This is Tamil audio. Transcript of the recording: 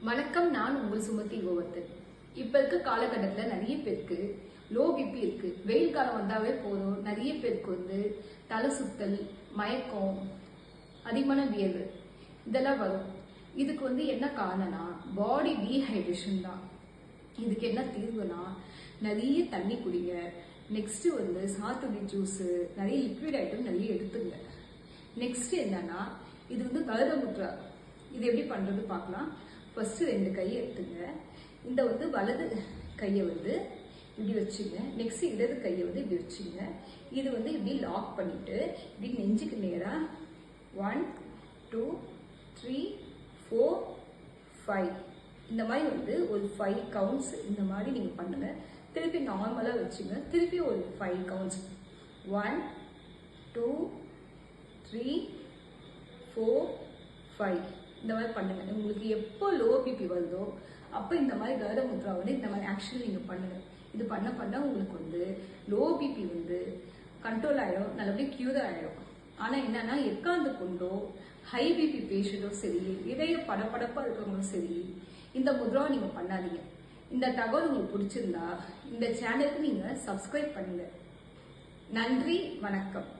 வணக்கம். நான் உங்கள் சுமதி கோவர்தன். இப்ப இருக்க காலகட்டத்தில் நிறைய பேருக்கு லோ பிபி இருக்கு. வெயில் காலம் வந்தாவே போதும், நிறைய பேருக்கு தலை சுத்தல், மயக்கம், அதிகமான வியர்வு இதெல்லாம் வரும். இதுக்கு என்ன காரணம்னா பாடி டீஹைட்ரேஷன் தான். இதுக்கு என்ன தீர்வுனா நிறைய தண்ணி குடிங்க. நெக்ஸ்ட் சாத்துக்குடி ஜூஸ், நிறைய லிக்விட் ஐட்டம் நிறைய எடுத்துங்க. நெக்ஸ்ட் என்னன்னா இது கருதமுத்ரா. இது எப்படி பண்றது பார்க்கலாம். ஃபர்ஸ்ட் 2 கையை எடுத்துங்க. இந்த வலது கையை இப்படி வச்சுங்க. நெக்ஸ்ட் இடது கையை இப்படி வச்சுங்க. இது இப்படி லாக் பண்ணிட்டு இப்படி நெஞ்சுக்கு நேரா 1 2 3 4 5 இந்த மாதிரி ஒரு 5 கவுண்ட்ஸ் இந்த மாதிரி நீங்க பண்ணுங்க. திருப்பி நார்மலா வச்சுங்க. திருப்பி ஒரு 5 கவுண்ட்ஸ் 1 2 3 4 5 இந்த மாதிரி பண்ணுங்க. உங்களுக்கு எப்போ லோ பிபி வருதோ அப்போ இந்த மாதிரி கருடமுத்ரா இந்த மாதிரி ஆக்ஷன் நீங்க பண்ணுங்க. இது பண்ண உங்களுக்கு லோ பிபி கண்ட்ரோல் ஆயிடும், நல்லபடியாக கியூர் ஆயிடும். ஆனா என்னன்னா எக்காந்து கொண்டோ ஹை பிபி பேஷண்டோ சரி, இதய படப்படப்பா இருக்கிறவங்களும் சரி, இந்த முத்ராவை நீங்க பண்ணாதீங்க. இந்த தகவல் உங்களுக்கு பிடிச்சிருந்தா இந்த சேனலுக்கு நீங்க சப்ஸ்கிரைப் பண்ணுங்க. நன்றி, வணக்கம்.